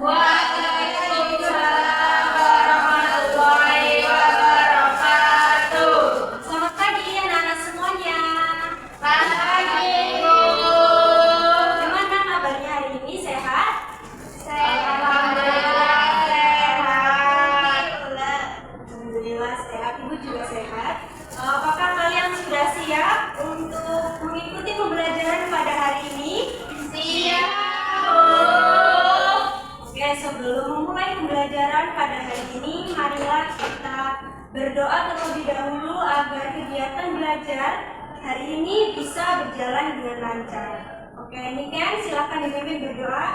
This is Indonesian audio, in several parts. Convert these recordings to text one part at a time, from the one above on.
Waalaikumsalam warahmatullahi wabarakatuh. Selamat pagi anak-anak semuanya. Pagi, Bu. Gimana kabarnya hari ini? Sehat? Alhamdulillah sehat. Alhamdulillah sehat. Ibu juga sehat. Apakah kalian sudah siap untuk mengikuti pembelajaran pada hari ini? Siap, Bu. Oke, sebelum memulai pembelajaran pada hari ini, marilah kita berdoa terlebih dahulu agar kegiatan belajar hari ini bisa berjalan dengan lancar. Oke, Niken, silakan dipimpin berdoa.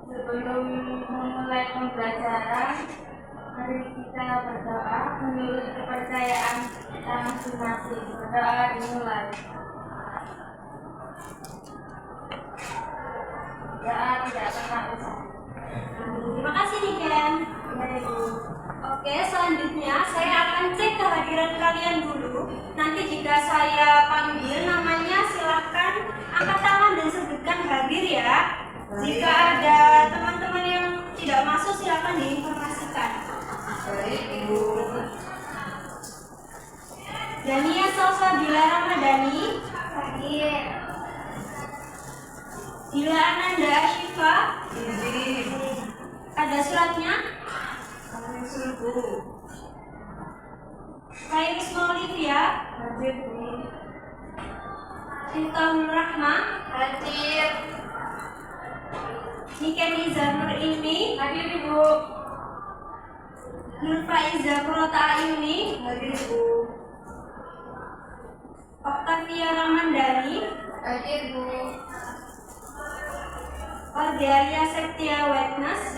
Sebelum memulai pembelajaran, mari kita berdoa menurut kepercayaan kita masing-masing. Berdoa dimulai. Doa tidak pernah usai. Terima kasih, Niken. Oke, selanjutnya saya akan cek kehadiran kalian dulu. Nanti jika saya panggil namanya, silakan angkat tangan dan sebutkan hadir ya. Jika ada teman-teman yang tidak masuk, silakan diinformasikan. Baik, Ibu. Dania Salsabila Ramadhani, hadir. Dila Ananda Ashifa, ada suratnya? Kairisma Olivia, Sintaul Rahma, Hadir. Niken Iza Nur Ilmi, Hadir, Ibu. Nur Faiza Kurota Ayuni, Hadir, Ibu. Octavia Ramandani, Hadir, Bu. Ardelia Septia Wetnas,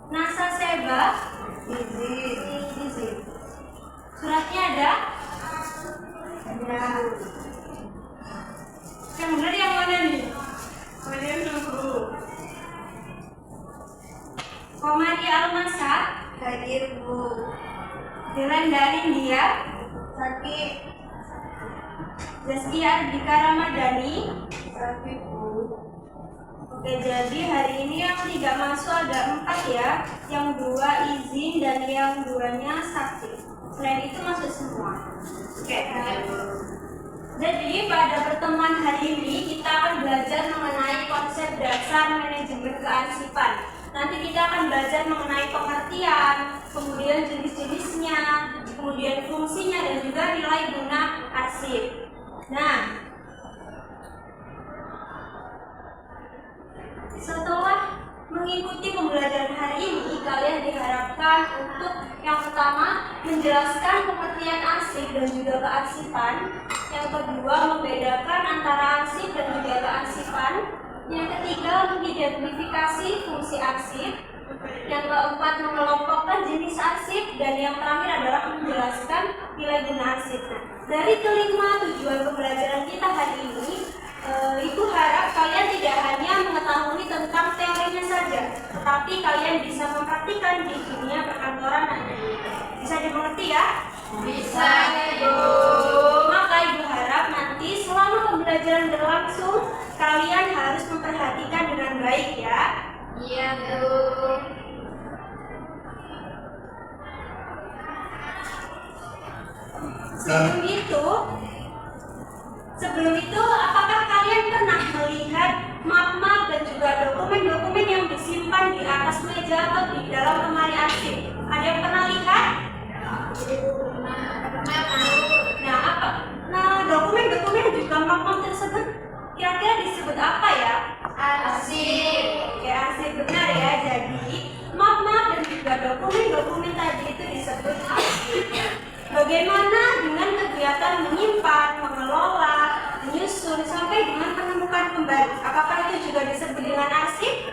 Nasa Seba, izin. Suratnya ada? Yang benar yang mana nih? Kalian dulu. Komari Almasa, Hadir, Bu. Dilandarin dia, Sakit. Zaskia Ardika Ramadhani. Sakit, Bu. Oke, jadi hari ini yang tidak masuk ada 4 ya. Yang 2 izin dan yang 2-nya sakit. Selain itu masuk semua. Oke. Jadi pada pertemuan hari ini kita akan belajar mengenai konsep dasar manajemen kearsipan. Nanti kita akan belajar mengenai pengertian, kemudian jenis-jenisnya, kemudian fungsinya dan juga nilai guna arsip. Nah, setelah mengikuti pembelajaran hari ini, kalian diharapkan untuk yang pertama menjelaskan pengertian arsip dan juga kearsipan. Yang kedua, membedakan antara arsip dan juga kearsipan. Yang ketiga, mengidentifikasi fungsi arsip. Yang keempat, mengelompokkan jenis arsip. Dan yang terakhir adalah menjelaskan nilai guna arsip. Nah, dari kelima tujuan pembelajaran kita hari ini, Ibu harap kalian tidak hanya mengetahui tentang teorinya saja, tetapi kalian bisa mempraktikkan di dunia perkantoran nanti. Bisa dimengerti ya? Bisa, Ibu. Maka Ibu harap nanti selama pembelajaran berlangsung, kalian harus memperhatikan dengan baik ya. Iya, Bu. Sebelum itu, apakah kalian pernah melihat map-map dan juga dokumen-dokumen yang disimpan di atas meja atau di dalam lemari arsip? Ada yang pernah lihat? Nah, apa? Nah, dokumen-dokumen dan juga map-map tersebut kira-kira disebut apa ya? Arsip. Oke, arsip benar ya. Jadi, map-map dan juga dokumen-dokumen tadi itu disebut arsip. Bagaimana dengan kegiatan menyimpan, mengelola, menyusun, sampai dengan menemukan kembali? Apakah itu juga disebut dengan arsip?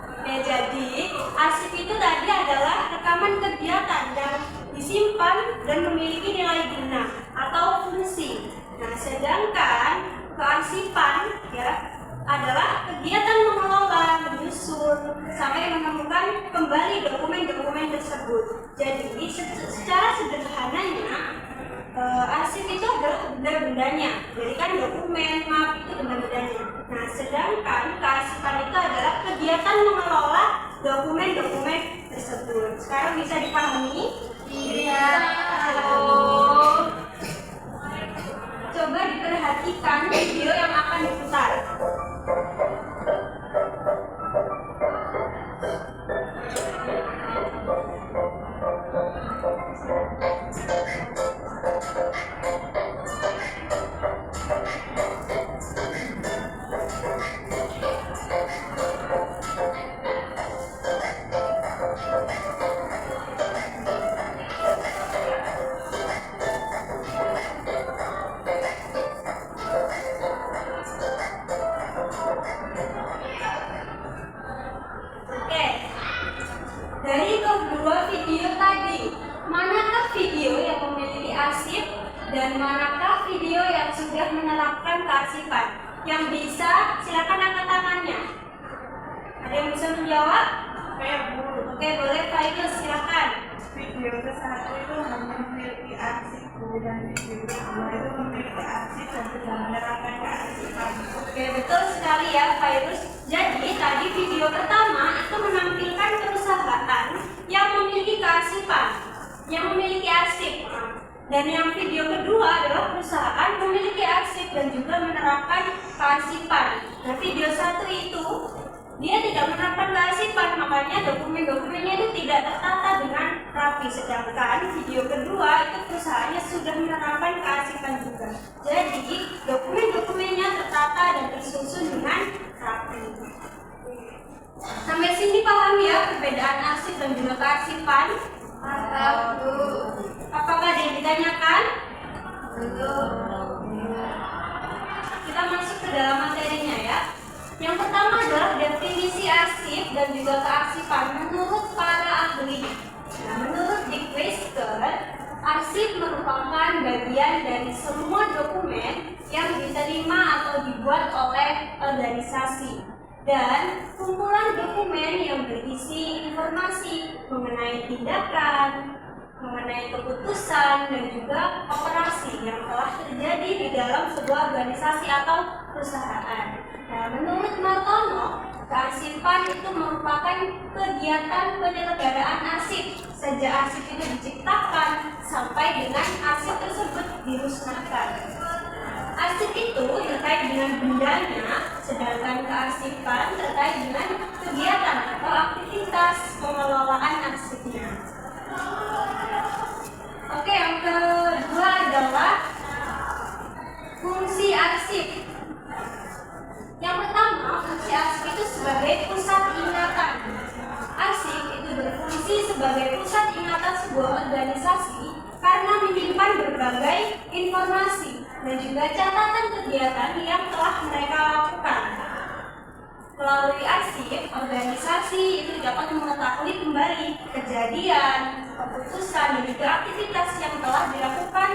Oke, jadi arsip itu tadi adalah rekaman kegiatan yang disimpan dan memiliki nilai guna atau fungsi. Nah, sedangkan kearsipan ya adalah kegiatan mengelola, menyusun, sampai menemukan kembali dokumen-dokumen tersebut. Jadi secara sederhananya arsip itu adalah benda-bendanya, jadi kan dokumen, map itu benda-bendanya. Nah, sedangkan kearsipan itu adalah kegiatan mengelola dokumen-dokumen tersebut. Sekarang bisa dipahami? Iya. Coba diperhatikan video yang akan diputar. Oke, dari kedua video tadi, manakah video yang memiliki arsip dan manakah video yang sudah menerapkan kearsipan? Yang bisa, silakan angkat tangannya. Ada yang bisa menjawab? Oke, boleh Pak Iqbal, silakan. Video ke satu itu hanya memiliki arsip, dan video kedua itu memiliki arsip dan sudah menerapkan kearsipan. Oke, betul sekali ya Pak Irus. Jadi tadi video pertama itu menampilkan perusahaan yang memiliki kearsipan, yang memiliki arsip. Dan yang video kedua adalah perusahaan memiliki arsip dan juga menerapkan kearsipan. Nah, video satu itu dia tidak menerapkan kearsipan, makanya dokumen-dokumennya itu tidak tertata dengan rapi. Sedangkan video kedua itu perusahaannya sudah menerapkan kearsipan juga. Jadi dokumen-dokumennya tertata dan tersusun dengan rapi. Sampai sini paham ya perbedaan arsip dan juga kearsipan? Mantap, Bu. Apakah ada yang ditanyakan? Belum. Kita masuk ke dalam materinya ya. Yang pertama adalah definisi arsip dan juga kearsipan menurut para ahli. Nah, menurut Dick Waister, arsip merupakan bagian dari semua dokumen yang diterima atau dibuat oleh organisasi dan kumpulan dokumen yang berisi informasi mengenai tindakan, mengenai keputusan dan juga operasi yang telah terjadi di dalam sebuah organisasi atau perusahaan. Nah, menurut Martono, kearsipan itu merupakan kegiatan penyelenggaraan arsip sejak arsip itu diciptakan sampai dengan arsip tersebut dimusnahkan. Arsip itu terkait dengan bendanya, sedangkan kearsipan terkait dengan kegiatan atau aktivitas pengelolaan arsipnya. Oke, yang kedua adalah fungsi arsip. Yang pertama, fungsi arsip itu sebagai pusat ingatan. Arsip itu berfungsi sebagai pusat ingatan sebuah organisasi karena menyimpan berbagai informasi dan juga catatan kegiatan yang telah mereka lakukan. Melalui arsip, organisasi itu dapat mengetahui kembali kejadian, keputusan, dan juga aktivitas yang telah dilakukan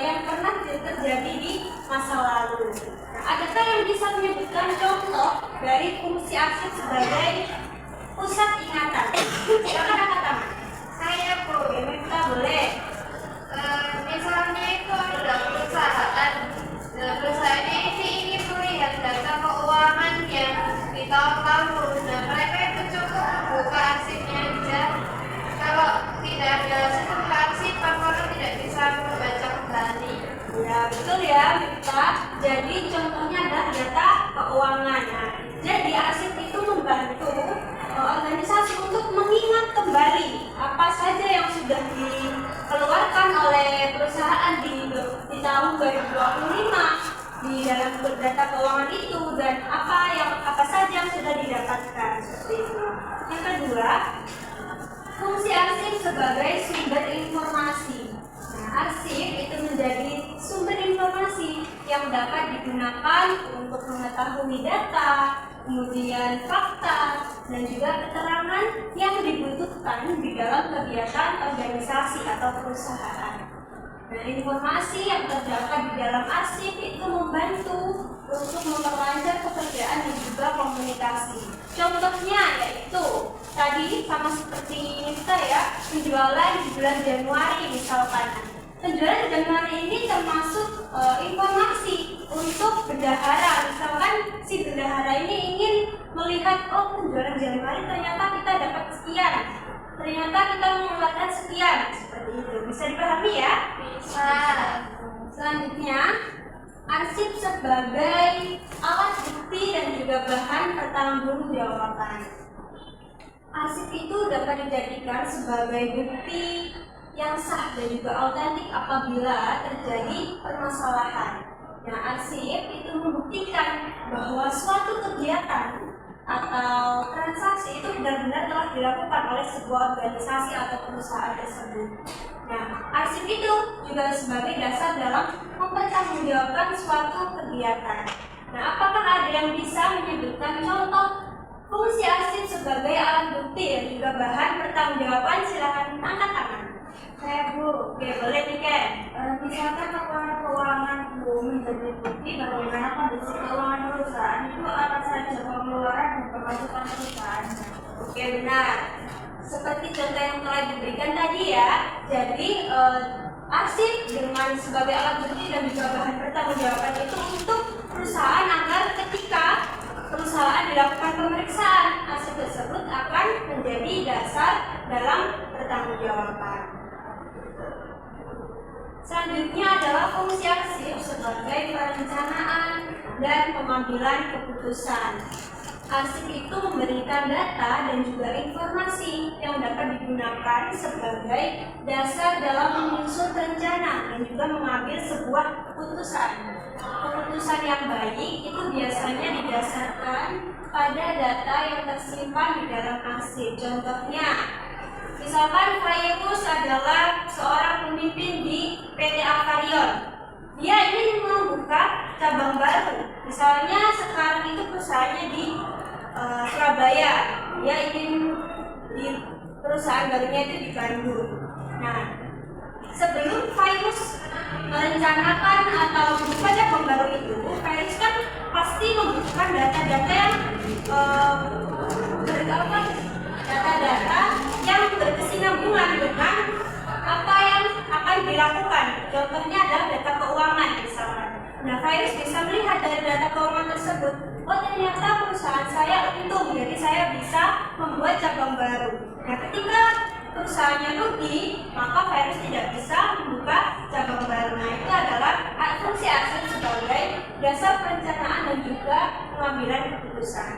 yang pernah terjadi di masa lalu. Nah, adakah yang bisa menyebutkan contoh dari fungsi arsip sebagai pusat ingatan? Silakan angkat tangan. Saya, Bu. Kita boleh. Misalnya itu ada perusahaan. Nah, perusahaannya ini ingin melihat data keuangan yang di tahun lalu. Nah, mereka itu cukup membuka arsipnya aja. Kalau tidak ada sistem kearsipan, orang tidak bisa membaca kembali. Ya, betul ya, Mita. Jadi contohnya adalah data keuangan. Nah, jadi arsip itu membantu organisasi untuk mengingat kembali apa saja yang sudah dikeluarkan oleh perusahaan di tahun 2025 di dalam data keuangan itu dan apa saja yang sudah didapatkan seperti itu. Yang kedua, fungsi arsip sebagai sumber informasi. Nah, arsip itu menjadi sumber informasi yang dapat digunakan untuk mengetahui data, kemudian fakta, dan juga keterangan yang dibutuhkan di dalam kegiatan organisasi atau perusahaan. Nah, informasi yang terdapat di dalam arsip itu membantu untuk memperlancar pekerjaan dan juga komunikasi. Contohnya yaitu tadi sama seperti ini kita ya, penjualan di bulan Januari misalkan. Penjualan Januari ini termasuk informasi untuk bendahara. Misalkan si bendahara ini ingin melihat, oh penjualan Januari ternyata kita dapat sekian, ternyata kita mengeluarkan sekian, seperti itu. Bisa dipahami ya? Bisa. Selanjutnya, arsip sebagai alat bukti dan juga bahan pertanggungjawaban. Arsip itu dapat dijadikan sebagai bukti yang sah dan juga autentik apabila terjadi permasalahan. Nah, arsip itu membuktikan bahwa suatu kegiatan atau transaksi itu benar-benar telah dilakukan oleh sebuah organisasi atau perusahaan tersebut. Nah, arsip itu juga sebagai dasar dalam mempertanggungjawabkan suatu kegiatan. Nah, apakah ada yang bisa menyebutkan contoh fungsi arsip sebagai alat bukti dan juga bahan pertanggungjawaban? Silakan angkat tangan. Saya Bu, Oke, boleh nih Ken. misalkan laporan keuangan Bu menjadi bukti bagaimana kondisi keuangan perusahaan itu apa saja pengeluaran dan pemasukan perusahaan. Oke, benar. Seperti contoh yang telah diberikan tadi ya. Jadi arsip dengan sebagai alat bukti dan juga bahan pertanggungjawaban itu untuk perusahaan agar ketika perusahaan dilakukan pemeriksaan, arsip tersebut akan menjadi dasar dalam pertanggungjawaban. Selanjutnya adalah fungsi arsip sebagai perencanaan dan pengambilan keputusan. Arsip itu memberikan data dan juga informasi yang dapat digunakan sebagai dasar dalam menyusun rencana dan juga mengambil sebuah keputusan. Keputusan yang baik itu biasanya didasarkan pada data yang tersimpan di dalam arsip. Contohnya, misalkan Fayus adalah seorang pemimpin di PT Avarion. Dia ingin membuka cabang baru. Misalnya sekarang itu perusahaannya di Surabaya. Dia ingin di perusahaan barunya itu di Bandung. Nah, sebelum Fayus merencanakan atau membuka cabang baru itu, Fayus kan pasti membutuhkan data-data yang data-data yang berkesinambungan dengan apa yang akan dilakukan. Contohnya adalah data keuangan misalkan. Nah, Fayus bisa melihat dari data keuangan tersebut, oh ternyata perusahaan saya untung, jadi saya bisa membuat cabang baru. Nah, ketika perusahaannya rugi, maka Fayus tidak bisa membuka cabang baru. Nah, itu adalah fungsi arsip sebagai dasar perencanaan dan juga pengambilan keputusan.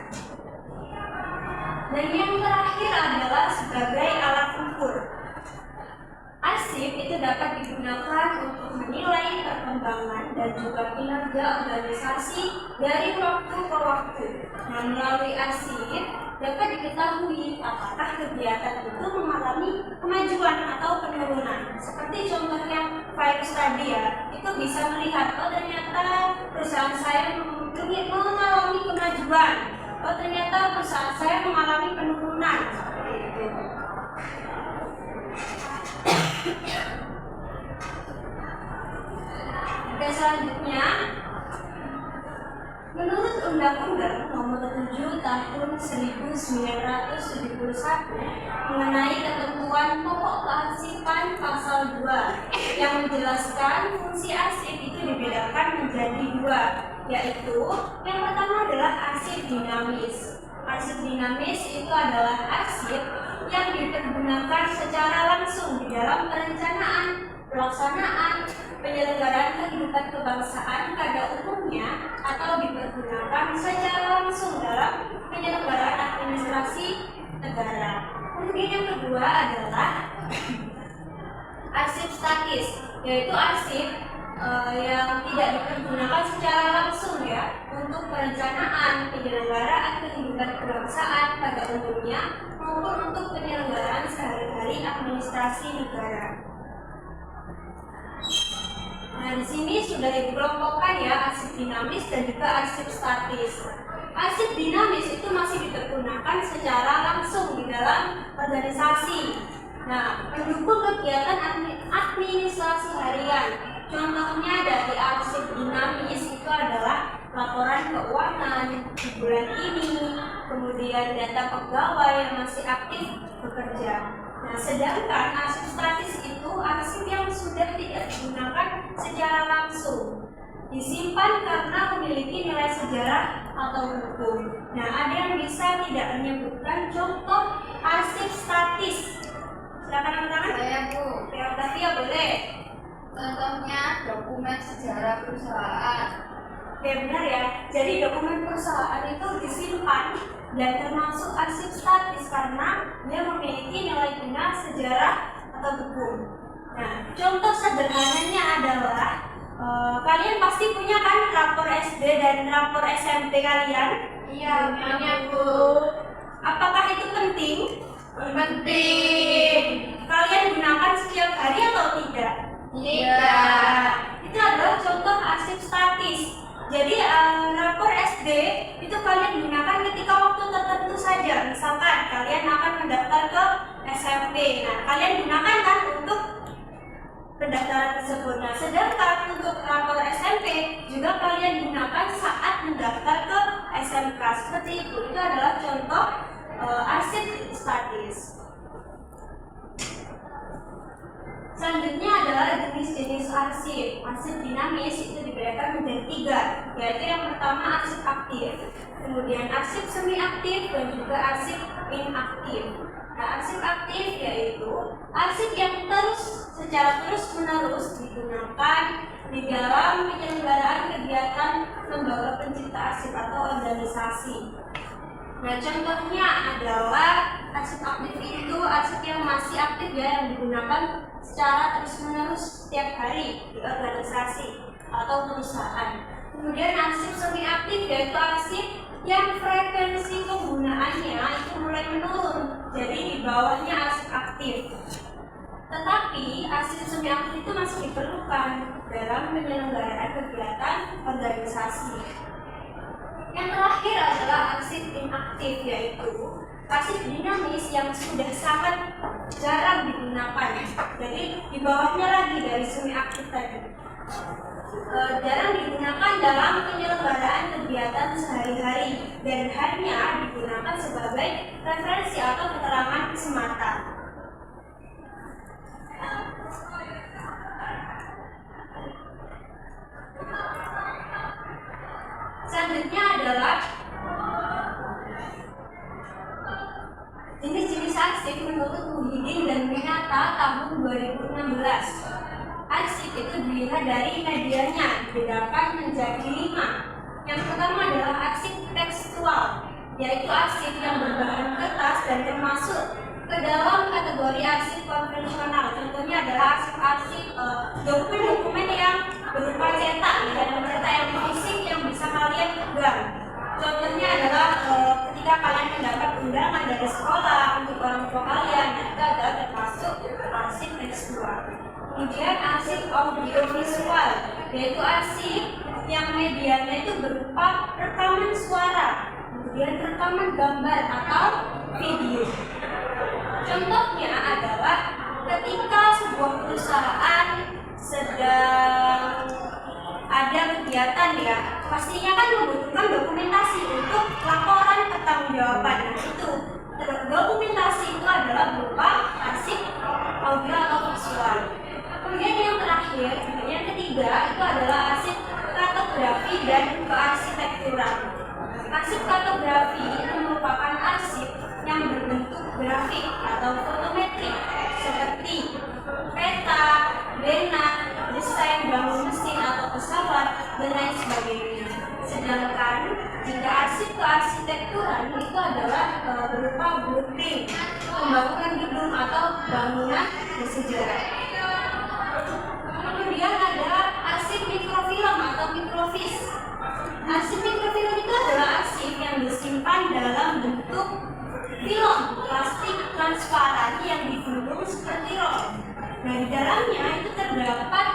Dan yang terakhir adalah sebagai alat ukur. Arsip itu dapat digunakan untuk menilai perkembangan dan juga kinerja organisasi dari waktu ke waktu. Nah, melalui arsip dapat diketahui apakah kegiatan itu mengalami kemajuan atau penurunan. Seperti contoh yang Fayus tadi ya, itu bisa melihat, oh ternyata perusahaan saya mengalami kemajuan. Oh ternyata perusahaan saya mengalami penurunan. Seperti itu. Oke, selanjutnya, menurut Undang-Undang Nomor 7 Tahun 1971 mengenai ketentuan pokok kearsipan pasal 2 yang menjelaskan fungsi arsip itu dibedakan menjadi dua, yaitu yang pertama adalah arsip dinamis. Arsip dinamis itu adalah arsip yang dipergunakan secara langsung di dalam perencanaan, pelaksanaan, penyelenggaraan kehidupan kebangsaan pada umumnya atau dipergunakan secara langsung dalam penyelenggaraan administrasi negara. Kemudian yang kedua adalah arsip statis, yaitu arsip yang tidak dipergunakan secara langsung ya untuk perencanaan, penyelenggaraan kehidupan kebangsaan pada umumnya maupun untuk penyelenggaraan sehari-hari administrasi negara. Nah, di sini sudah dikelompokkan ya arsip dinamis dan juga arsip statis. Arsip dinamis itu masih dipergunakan secara langsung di dalam organisasi. Nah, mendukung kegiatan administrasi harian. Contohnya dari arsip dinamis itu adalah laporan keuangan di bulan ini, kemudian data pegawai yang masih aktif bekerja. Nah, Nah, sedangkan arsip statis itu arsip yang sudah tidak digunakan secara langsung, disimpan karena memiliki nilai sejarah atau hukum. Nah, ada yang bisa tidak menyebutkan contoh arsip statis? Silakan anak-anak. Saya Bu. Ya, Octavia boleh. Contohnya dokumen sejarah perusahaan. Ya benar ya. Jadi dokumen perusahaan itu disimpan dan termasuk arsip statis karena dia memiliki nilai guna sejarah atau hukum. Nah, contoh sederhananya adalah kalian pasti punya kan rapor SD dan rapor SMP kalian? Iya, punya Bu. Apakah itu penting? Penting. Kalian gunakan setiap hari atau tidak? Tidak. Itu adalah contoh arsip statis. Jadi rapor SD itu kalian gunakan ketika waktu tertentu saja. Misalkan kalian akan mendaftar ke SMP. Nah, kalian gunakan kan untuk pendaftaran tersebut. Nah, sedangkan untuk rapor SMP juga kalian gunakan saat mendaftar ke SMK. Seperti itu. Itu adalah contoh arsip statis. Selanjutnya adalah jenis-jenis arsip. Arsip dinamis itu dibedakan menjadi 3, yaitu yang pertama arsip aktif, kemudian arsip semi aktif, dan juga arsip inaktif. Nah, arsip aktif yaitu arsip yang secara terus-menerus digunakan di dalam penyelenggaraan kegiatan lembaga pencipta arsip atau organisasi. Nah, contohnya adalah arsip aktif itu arsip yang masih aktif ya, yang digunakan secara terus-menerus setiap hari di organisasi atau perusahaan. Kemudian arsip semi aktif yaitu arsip yang frekuensi penggunaannya itu mulai menurun, jadi di bawahnya arsip aktif. Tetapi arsip semi aktif itu masih diperlukan dalam penyelenggaraan kegiatan organisasi. Yang terakhir adalah arsip inaktif, yaitu arsip dinamis yang sudah sangat jarang digunakan. Jadi di bawahnya lagi dari semi aktif tadi. Jarang digunakan dalam penyelenggaraan kegiatan sehari-hari dan hanya digunakan sebagai referensi atau keterangan semata. Selanjutnya adalah jenis-jenis arsip menurut Muhyiddin dan Winata tahun 2016. Arsip itu dilihat dari medianya, dibedakan menjadi 5. Yang pertama adalah arsip tekstual, yaitu arsip yang berbahan kertas dan termasuk ke dalam kategori arsip konvensional. Contohnya adalah arsip-arsip dokumen-dokumen yang berupa cetak, dan cetak yang fisik yang bisa kalian pegang. Contohnya adalah ketika kalian mendapat undangan dari sekolah untuk orang tua kalian, itu adalah termasuk arsip tekstual. Kemudian arsip audiovisual, yaitu arsip yang medianya itu berupa rekaman suara, kemudian rekaman gambar atau video. Contohnya adalah ketika sebuah perusahaan sedang ada kegiatan ya, pastinya kan membutuhkan dokumentasi untuk laporan pertanggungjawaban. Nah, itu dokumentasi itu adalah berupa arsip audio atau visual. Kemudian yang terakhir, yang ketiga itu adalah arsip kartografi dan kearsitekturan. Arsip kartografi itu merupakan arsip yang berbentuk grafik atau fotometrik seperti peta, bena, desain bangun mesin atau pesawat, dan lain sebagainya. Sedangkan jika arsip kearsitekturan itu adalah berupa blueprint, pembangunan gedung atau bangunan bersejarah. Kemudian ada arsip mikrofilm atau mikrofis. Arsip mikrofilm itu adalah arsip yang disimpan dalam bentuk film plastik transparan yang digulung seperti roll. Nah, di dalamnya itu terdapat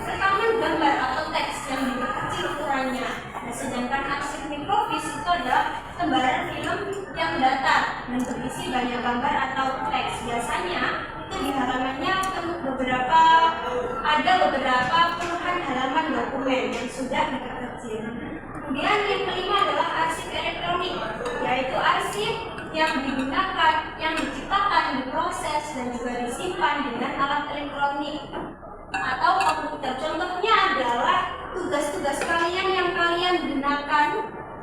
rekaman gambar atau teks yang diperkecil ukurannya. Nah, sedangkan arsip mikrofis itu adalah lembaran film yang datar dan berisi banyak gambar atau teks. Biasanya itu di halamannya ada beberapa puluhan halaman dokumen yang sudah diperkecil. Kemudian yang kelima adalah arsip elektronik, yaitu arsip yang digunakan, yang diciptakan, diproses, dan juga disimpan dengan alat elektronik atau komputer. Contohnya adalah tugas-tugas kalian yang kalian gunakan,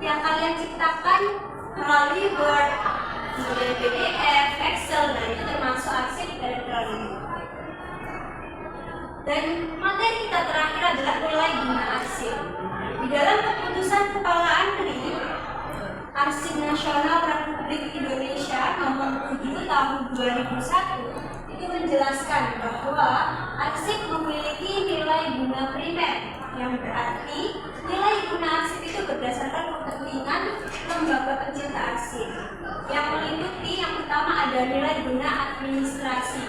yang kalian ciptakan melalui Word, kemudian PDF, Excel, dan itu termasuk arsip elektronik. Dan materi kita terakhir adalah nilai guna arsip. Di dalam keputusan Kepala Negeri Arsip Nasional Republik Indonesia nomor 7 tahun 2001 itu menjelaskan bahwa arsip memiliki nilai guna primer, yang berarti nilai guna arsip itu berdasarkan kepentingan lembaga pencinta arsip, yang meliputi yang pertama ada nilai guna administrasi,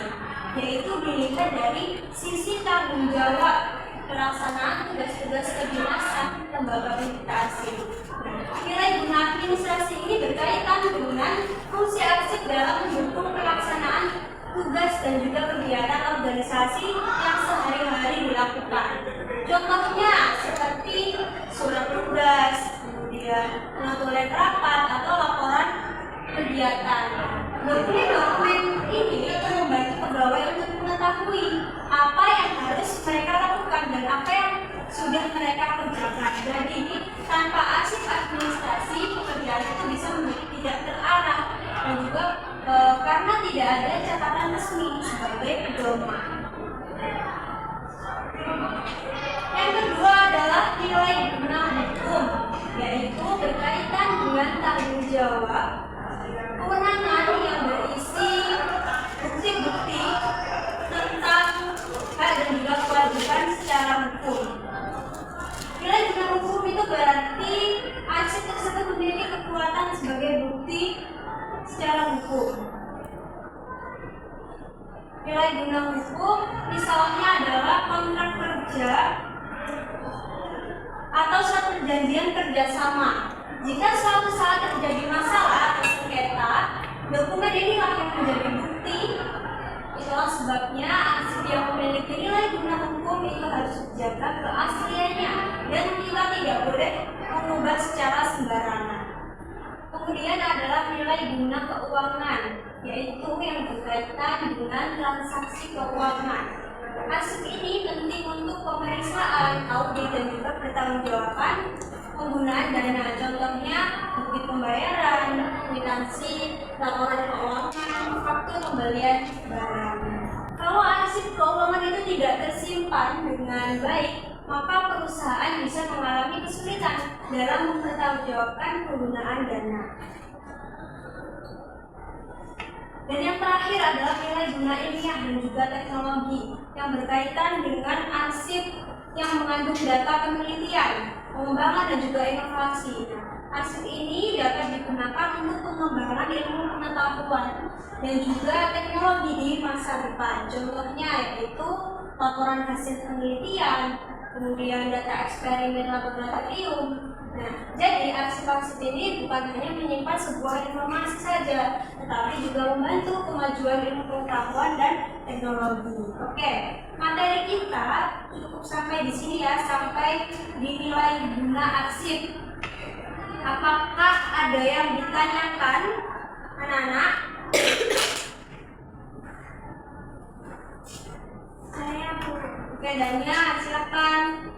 yaitu dilihat dari sisi tanggung jawab pelaksanaan tugas-tugas kedinasan lembaga pencinta arsip. Nilai guna administrasi ini berkaitan dengan fungsi arsip dalam mendukung pelaksanaan tugas dan juga kegiatan organisasi yang sehari-hari dilakukan. Contohnya seperti surat tugas, kemudian notulen rapat atau laporan kegiatan. Dokumen-dokumen ini membantu pegawai untuk mengetahui apa yang harus mereka lakukan dan apa yang sudah mereka kerjakan. Jadi tanpa arsip administrasi pekerjaan itu bisa menjadi tidak terarah dan juga karena tidak ada catatan resmi sebagai pedoman. Yang kedua adalah nilai guna hukum, yaitu berkaitan dengan tanggung jawab, kewenangan yang berisi bukti-bukti tentang hak dan juga kewajiban secara hukum. Nilai guna hukum itu berarti arsip tersebut memiliki kekuatan sebagai bukti secara hukum. Nilai guna hukum misalnya adalah kontrak kerja atau suatu perjanjian kerjasama. Jika suatu saat terjadi masalah atau sengketa, dokumen inilah yang menjadi bukti. Itulah sebabnya arsip yang memiliki nilai guna hukum itu harus dijaga keasliannya dan kita tidak boleh mengubah secara sembarangan. Kemudian adalah nilai guna keuangan, yaitu yang berkaitan dengan transaksi keuangan. Arsip ini penting untuk pemeriksaan, audit, dan juga pertanggungjawaban penggunaan dana. Contohnya bukti pembayaran, kwitansi, laporan keuangan, faktur pembelian barang. Kalau arsip keuangan itu tidak tersimpan dengan baik, maka perusahaan bisa mengalami kesulitan dalam mempertanggungjawabkan penggunaan dana. Dan yang terakhir adalah nilai guna ilmiah dan juga teknologi yang berkaitan dengan arsip yang mengandung data penelitian, pengembangan dan juga inovasi. Arsip ini dapat digunakan untuk pengembangan ilmu pengetahuan dan juga teknologi di masa depan. Contohnya yaitu laporan hasil penelitian, kemudian data eksperimen laboratorium. Nah, jadi arsip-arsip ini bukan hanya menyimpan sebuah informasi saja, tetapi juga membantu kemajuan ilmu pengetahuan dan teknologi. Oke, materi kita cukup sampai di sini ya, sampai di nilai guna arsip. Apakah ada yang ditanyakan, anak-anak? Saya Bu. Oke, Dania, silakan.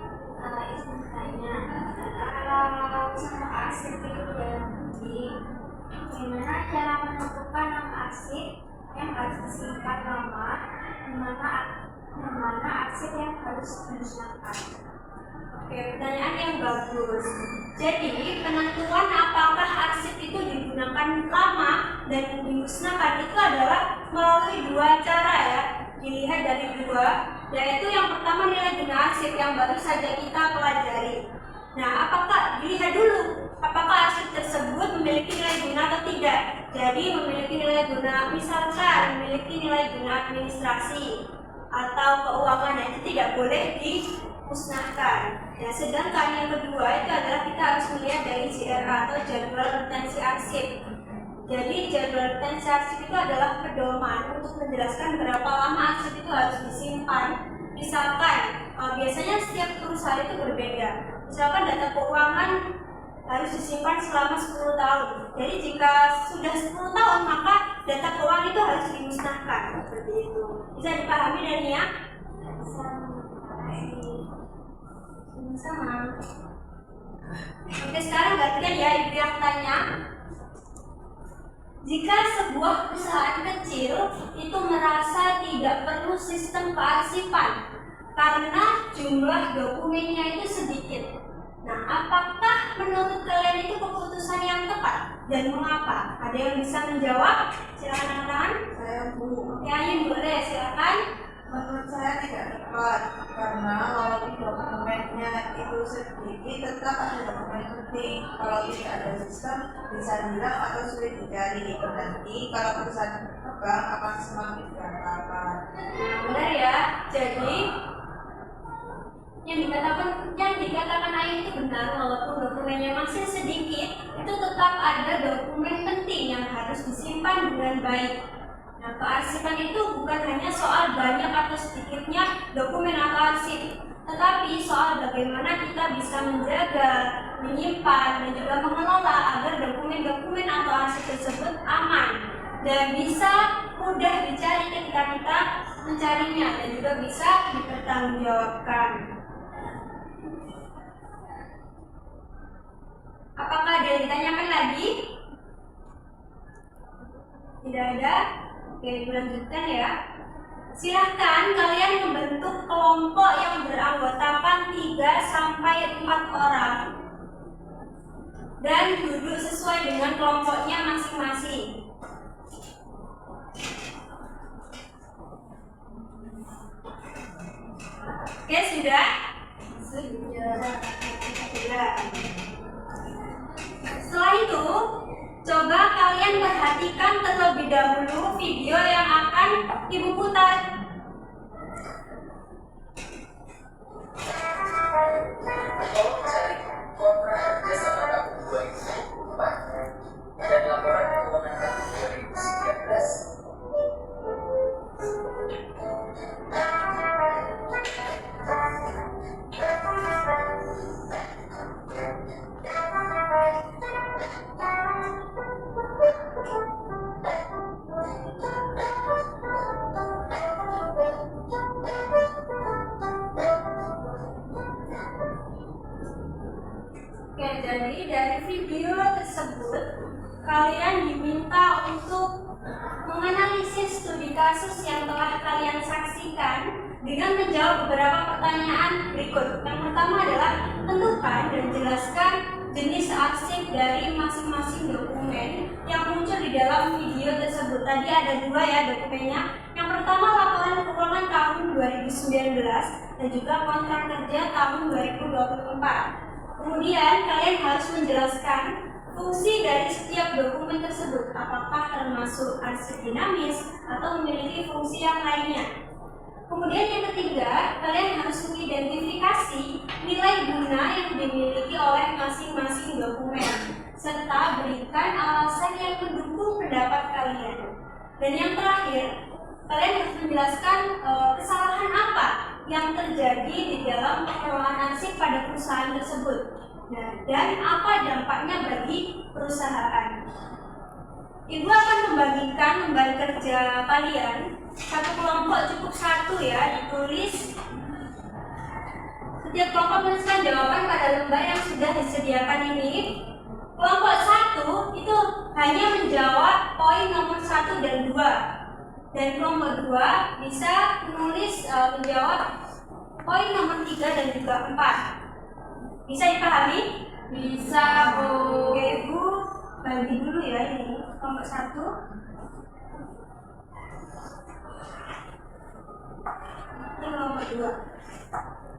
Kalau sama arsip itu gimana cara menentukan nama arsip yang harus disimpan lama, mana arsip yang harus dimusnahkan? Oke, pertanyaan yang bagus. Jadi penentuan apakah arsip itu digunakan lama dan dimusnahkan itu adalah melalui dua cara ya. Dilihat dari dua, yaitu yang pertama nilai guna arsip yang baru saja kita pelajari. Nah, apakah dilihat dulu apakah arsip tersebut memiliki nilai guna atau tidak. Jadi memiliki nilai guna, misalkan memiliki nilai guna administrasi atau keuangan, itu tidak boleh dimusnahkan. Nah, sedangkan yang kedua itu adalah kita harus melihat dari JRA atau jadwal retensi arsip. Jadi jadwal retensi arsip itu adalah pedoman untuk menjelaskan berapa lama arsip itu harus disimpan. Misalkan biasanya setiap perusahaan itu berbeda. Misalkan data keuangan harus disimpan selama 10 tahun. Jadi jika sudah 10 tahun maka data keuangan itu harus dimusnahkan. Seperti itu. Bisa dipahami Dania? Sama. Oke, sekarang gantian ya ibu yang tanya. Jika sebuah perusahaan kecil itu merasa tidak perlu sistem kearsipan karena jumlah dokumennya itu sedikit. Nah, apakah menurut kalian itu keputusan yang tepat dan mengapa? Ada yang bisa menjawab? Silakan angkat. Saya Bu. Oke, Ayu boleh silakan. Menurut saya tidak tepat karena walaupun dokumennya itu sedikit tetap ada dokumen penting. Kalau tidak ada sistem bisa hilang atau sulit dicari. Nanti kalau perusahaan berkembang akan semakin berantakan. Benar ya. Jadi yang dikatakan Ayu itu benar, walaupun dokumennya masih sedikit, itu tetap ada dokumen penting yang harus disimpan dengan baik. Nah, kearsipan itu bukan hanya soal banyak atau sedikitnya dokumen atau arsip, tetapi soal bagaimana kita bisa menjaga, menyimpan, dan juga mengelola agar dokumen-dokumen atau arsip tersebut aman dan bisa mudah dicari ketika kita mencarinya dan juga bisa dipertanggungjawabkan. Apakah ada yang ditanyakan lagi? Tidak ada? Oke, lanjutkan ya. Silahkan kalian membentuk kelompok yang beranggotakan 3 sampai 4 orang dan duduk sesuai dengan kelompoknya masing-masing. Oke, sudah? Sudah. Setelah itu, coba kalian perhatikan terlebih dahulu video yang akan Ibu putar. Tolong cari kontrak kerja sama tahun 2004 dan laporan keuangan tahun 2019. Oke, jadi dari video tersebut kalian diminta untuk menganalisis studi kasus yang telah kalian saksikan dengan menjawab beberapa pertanyaan berikut. Yang pertama adalah tentukan dan jelaskan jenis arsip dari masing-masing dokumen yang muncul di dalam video tersebut. Tadi ada 2 ya dokumennya. Yang pertama laporan keuangan tahun 2019 dan juga kontrak kerja tahun 2024. Kemudian kalian harus menjelaskan fungsi dari setiap dokumen tersebut, apakah termasuk arsip dinamis atau memiliki fungsi yang lainnya. Kemudian yang ketiga, kalian harus mengidentifikasi nilai guna yang dimiliki oleh masing-masing dokumen, serta berikan alasan yang mendukung pendapat kalian. Dan yang terakhir, kalian harus menjelaskan kesalahan apa yang terjadi di dalam pengelolaan arsip pada perusahaan tersebut. Nah, dan apa dampaknya bagi perusahaan. Ibu akan membagikan lembar kerja kalian. Satu kelompok cukup 1 ya, ditulis. Setiap kelompok menuliskan jawaban pada lembar yang sudah disediakan ini. Kelompok 1 itu hanya menjawab poin nomor 1 dan 2. Dan kelompok 2 bisa menulis menjawab poin nomor 3 dan juga 4. Bisa dipahami? Bisa, Bu. Oke, Ibu bagi dulu ya ini kelompok 1. Ini kelompok 2.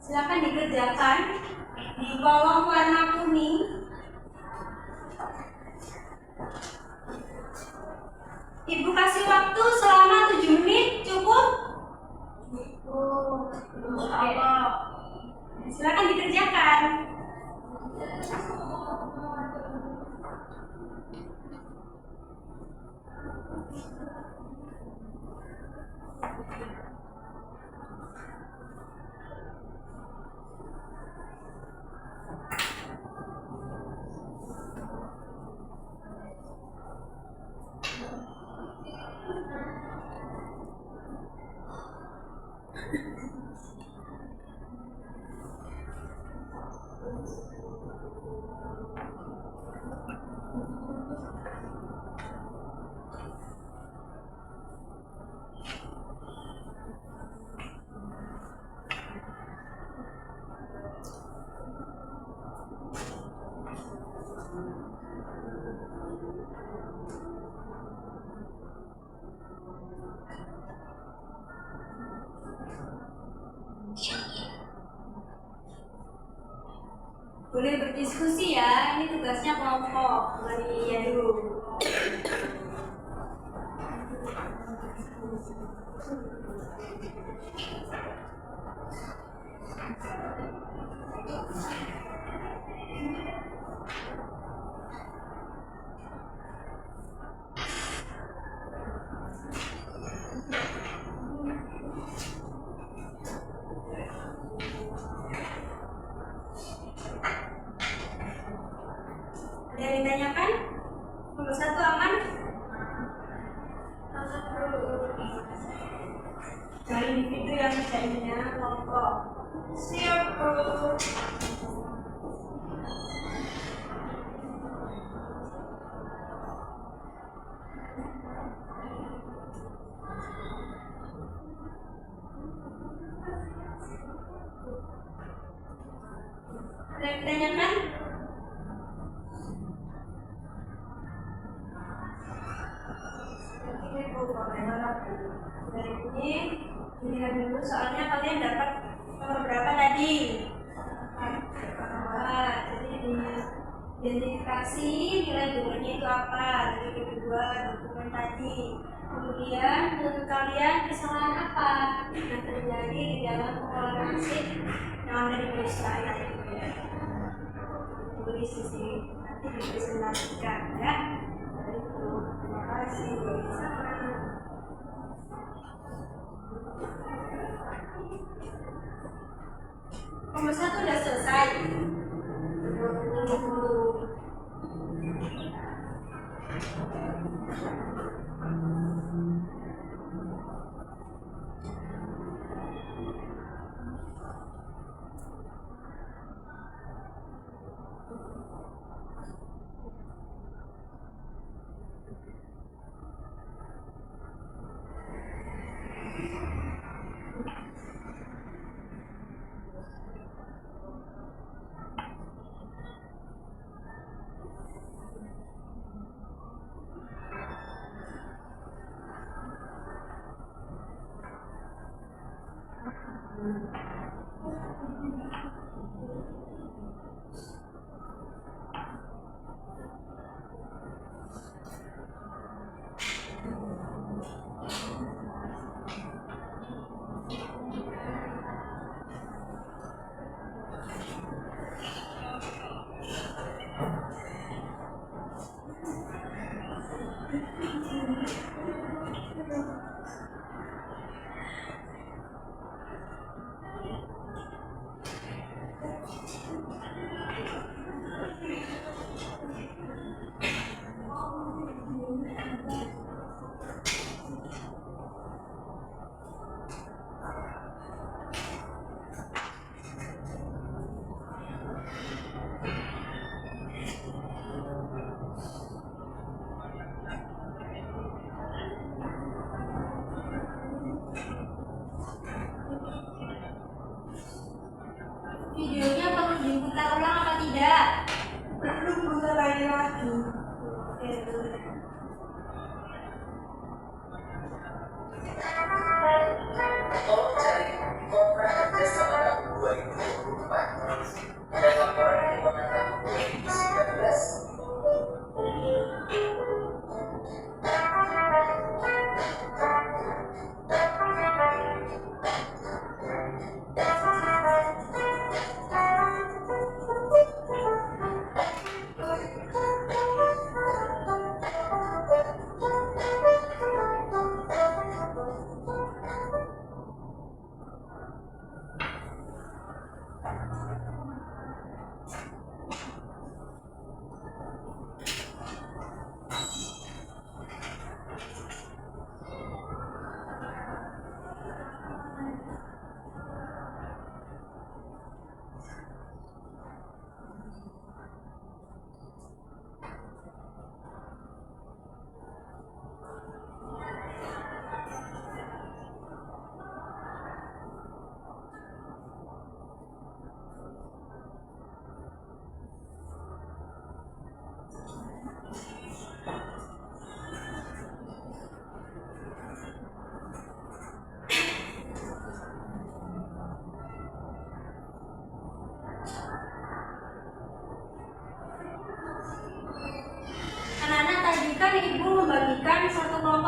Silakan dikerjakan di kolom warna kuning. Ibu kasih waktu selama 7 menit, cukup? Oke. Silakan dikerjakan. boleh berdiskusi ya, ini tugasnya kelompok, bukan iya dulu. Ada yang ditanyakan? Nomor 1 aman? Cari individu yang jadinya kelompok. Siap, Bu. Ada yang ditanyakan? Ini Bu, bagaimana Bu? Dari ini dilihat dulu soalnya kalian dapat nomor berapa tadi? Jadi diidentifikasi nilai gurunya itu apa dari kedua dokumen tadi. Kemudian menurut kalian kesalahan apa yang terjadi di dalam pengolahan arsip yang ada di website itu ya? Tulis di sini nanti dipresentasikan ya. Itu terima kasih. Sama. Nomor 1 udah selesai.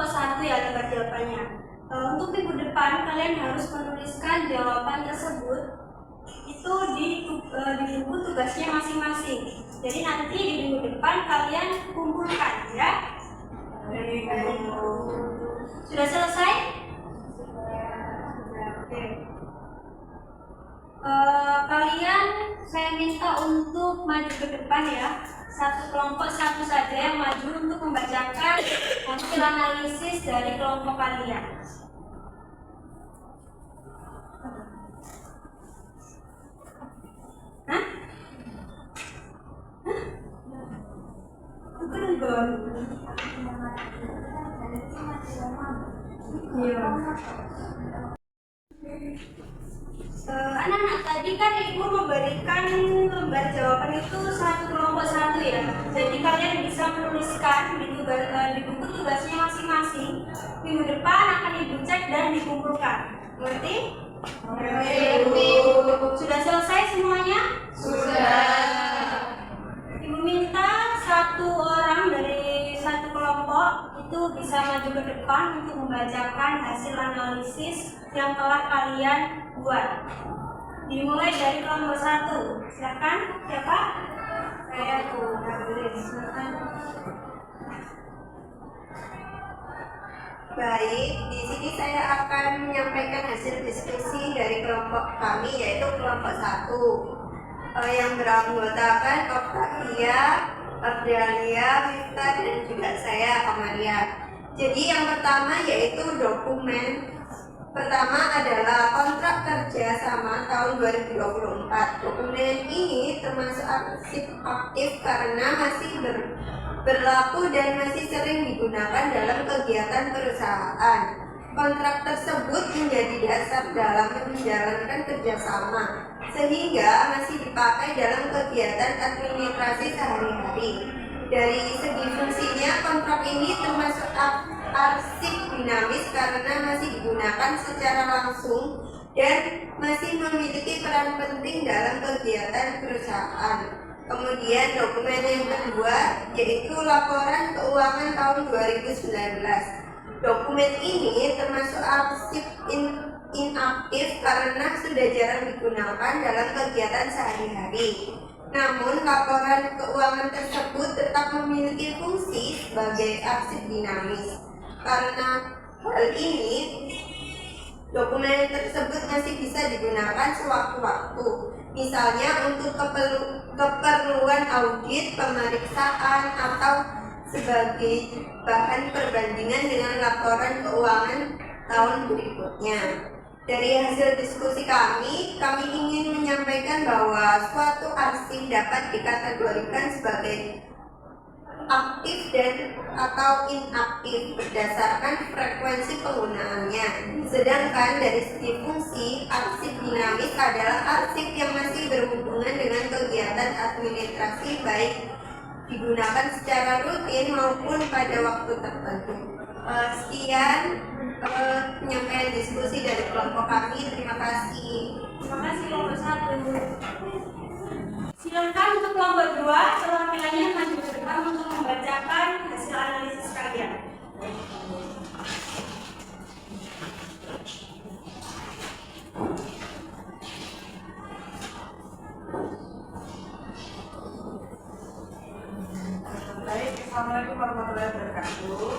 kelompok 1 ya lembar jawabannya. Untuk minggu depan kalian harus menuliskan jawaban tersebut itu di buku tugasnya masing-masing. Jadi nanti di minggu depan kalian kumpulkan ya. Sudah selesai? Oke. Kalian saya minta untuk maju ke depan ya. Satu kelompok satu saja yang maju untuk membacakan hasil analisis dari kelompok kalian. Hah? Bukan gol. Iya. Anak-anak tadi kan ibu memberikan lembar jawaban itu satu kelompok satu ya. Jadi kalian bisa menuliskan di buku tugasnya masing-masing. Minggu depan akan ibu cek dan dikumpulkan. Ngerti? Sudah selesai semuanya? Sudah. Ibu minta satu orang dari satu kelompok itu bisa maju ke depan untuk membacakan hasil analisis yang telah kalian buat. Dimulai dari kelompok 1. Silakan, siapa? Saya tuh, silakan. Baik, di sini saya akan menyampaikan hasil diskusi dari kelompok kami, yaitu kelompok 1 yang beranggotakan Octavia, Abdalia, Miftah, dan juga saya, Amalia. Jadi yang pertama yaitu dokumen pertama adalah kontrak kerja sama tahun 2024. Dokumen ini termasuk aktif karena masih berlaku dan masih sering digunakan dalam kegiatan perusahaan. Kontrak tersebut menjadi dasar dalam menjalankan kerjasama, sehingga masih dipakai dalam kegiatan administrasi sehari-hari. Dari segi fungsinya, kontrak ini termasuk arsip dinamis karena masih digunakan secara langsung dan masih memiliki peran penting dalam kegiatan perusahaan. Kemudian dokumen yang kedua yaitu laporan keuangan tahun 2019. Dokumen ini termasuk arsip inaktif karena sudah jarang digunakan dalam kegiatan sehari-hari. Namun laporan keuangan tersebut tetap memiliki fungsi sebagai arsip dinamis. Karena hal ini, dokumen tersebut masih bisa digunakan sewaktu-waktu. Misalnya untuk keperluan audit, pemeriksaan, atau sebagai bahan perbandingan dengan laporan keuangan tahun berikutnya. Dari hasil diskusi kami ingin menyampaikan bahwa suatu arsip dapat dikategorikan sebagai aktif dan atau inaktif berdasarkan frekuensi penggunaannya. Sedangkan dari segi fungsi, arsip dinamis adalah arsip yang masih berhubungan dengan kegiatan administrasi baik digunakan secara rutin maupun pada waktu tertentu. Sekian penyampaian diskusi dari kelompok kami. Terima kasih. Terima kasih kelompok 1. Silakan untuk kelompok 2, perwakilannya maju ke depan untuk membacakan hasil analisis kalian. Baik, Assalamualaikum warahmatullahi wabarakatuh.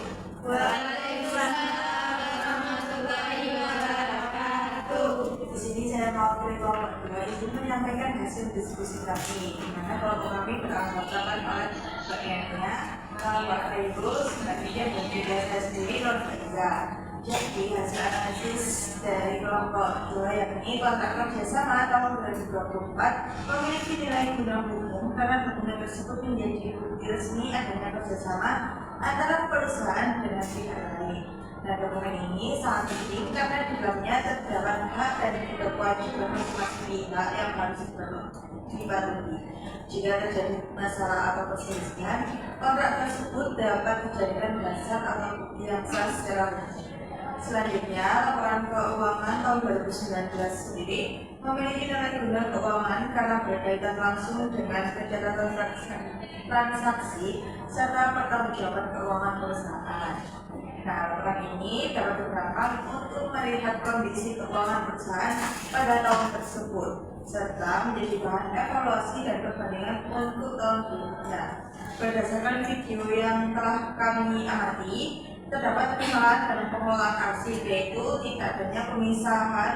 Waalaikumsalam warahmatullahi wabarakatuh. Di sini saya mewakili kelompok 2 ingin menyampaikan hasil diskusi kami, di mana kelompok kami beranggotakan oleh Mbak Nia, Mbak Reibus, Mbak Nia, dan juga saya sendiri non Mbak. Jadi hasil analisis dari kelompok 2 yakni kontrak kerjasama tahun 2024 memiliki nilai guna hukum karena dokumen tersebut menjadi bukti resmi adanya kerjasama antara perusahaan dengan pihak lain. Nah, dokumen ini sangat penting karena di dalamnya terdapat hak dan juga kewajiban masing-masing pihak yang harus dipatuhi. Jika terjadi masalah atau perselisihan, kontrak tersebut dapat dijadikan dasar atau bukti yang sah secara umum. Selanjutnya, laporan keuangan tahun 2019 sendiri memiliki nilai guna keuangan karena berkaitan langsung dengan pencatatan transaksi serta pertanggungjawaban keuangan perusahaan. Nah, laporan ini dapat digunakan untuk melihat kondisi keuangan perusahaan pada tahun tersebut, serta menjadi bahan evaluasi dan perbandingan untuk tahun berikutnya. Berdasarkan video yang telah kami amati, terdapat kesalahan dalam pengelolaan arsip, yaitu tidak adanya pemisahan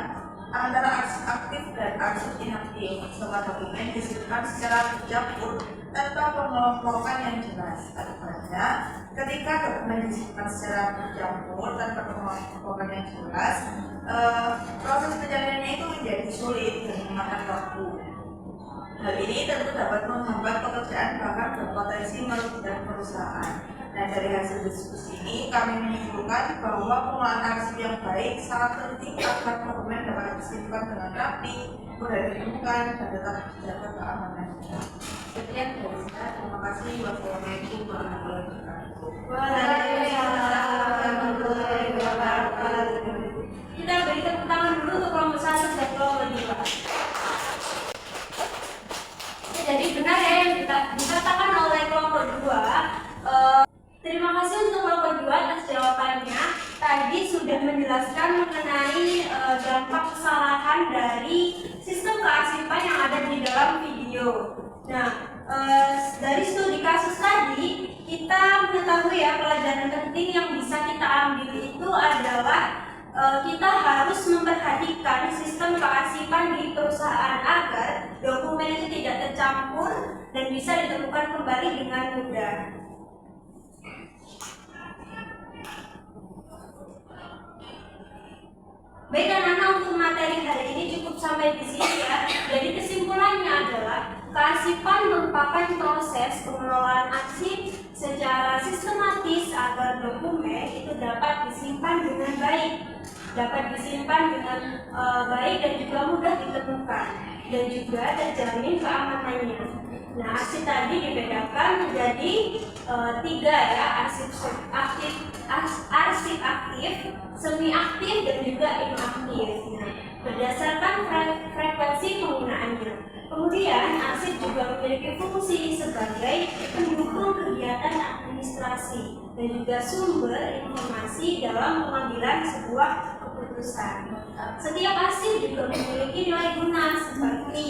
antara arsip aktif dan arsip inaktif. Semua dokumen disimpan secara bercampur tanpa pengelompokan yang jelas. Akibatnya, ketika dokumen disimpan secara bercampur tanpa pengelompokan yang jelas, proses penjalinannya itu menjadi sulit dan memakan waktu. Hal ini tentu dapat menghambat pekerjaan, bahkan berpotensi merugikan perusahaan. Nah, dari hasil diskusi ini kami menyimpulkan bahwa pengelolaan arsip yang baik sangat penting agar dokumen dapat disimpan dengan rapi, mudah ditemukan, dan tetap terjaga keamanannya. Sekian dari saya. Terima kasih. Wassalamualaikum warahmatullahi wabarakatuh. Waalaikumsalam warahmatullahi wabarakatuh. Kita beri tepuk tangan dulu untuk kelompok 1 dan kelompok 2. Jadi benar ya yang dikatakan oleh kelompok 2. Terima kasih untuk kelompok 2 atas jawabannya. Tadi sudah menjelaskan mengenai dampak kesalahan dari sistem kearsipan yang ada di dalam video. Nah, dari studi kasus tadi kita mengetahui ya pelajaran penting yang bisa kita ambil itu adalah kita harus memperhatikan sistem kearsipan di perusahaan agar dokumen itu tidak tercampur dan bisa ditemukan kembali dengan mudah. Baik anak-anak, untuk materi hari ini cukup sampai di sini ya. Jadi kesimpulannya adalah kearsipan merupakan proses pengelolaan arsip secara sistematis agar dokumen itu dapat disimpan dengan baik, baik dan juga mudah ditemukan dan juga terjamin keamanannya. Nah, arsip tadi dibedakan menjadi 3 ya, arsip aktif, semi aktif dan juga inaktif. Nah, berdasarkan frekuensi penggunaannya. Kemudian arsip juga memiliki fungsi sebagai pendukung kegiatan administrasi dan juga sumber informasi dalam pengambilan sebuah keputusan. Setiap arsip juga memiliki nilai guna seperti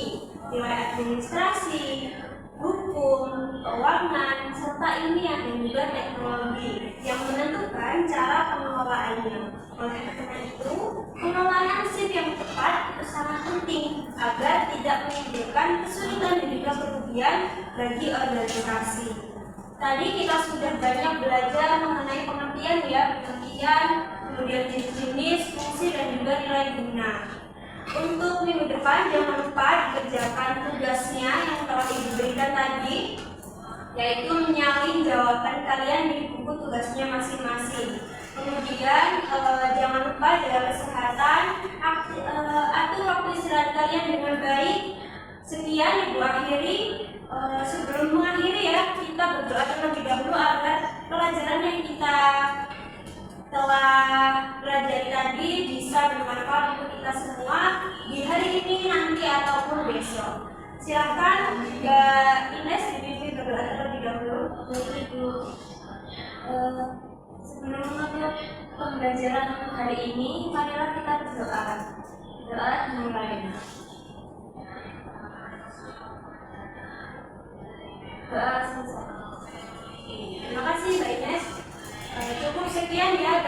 nilai administrasi, hukum, keuangan, serta ilmiah dan juga teknologi yang menentukan cara pengelolaannya. Oleh karena itu, pengelolaan arsip yang tepat itu sangat penting agar tidak menimbulkan kesulitan dan juga kerugian bagi organisasi. Tadi kita sudah banyak belajar mengenai pengertian ya, kemudian jenis-jenis, fungsi dan juga nilai guna. Untuk minggu depan jangan lupa dikerjakan tugasnya yang telah diberikan tadi, yaitu menyalin jawaban kalian di buku tugasnya masing-masing. Kemudian jangan lupa jaga kesehatan, atur waktu istirahat kalian dengan baik. Sekian ibu akhiri. Sebelum mengakhiri ya, kita berdoa terlebih dahulu agar pelajaran yang kita telah pelajari tadi bisa bermanfaat untuk kita semua di hari ini, nanti ataupun besok. Silakan Mbak Ines dipimpin berdoa terlebih dahulu. Sebelum menutup pembelajaran untuk hari ini, marilah kita berdoa. Doa dimulai. Doa selesai. Terima kasih Mbak Ines. Cukup sekian ya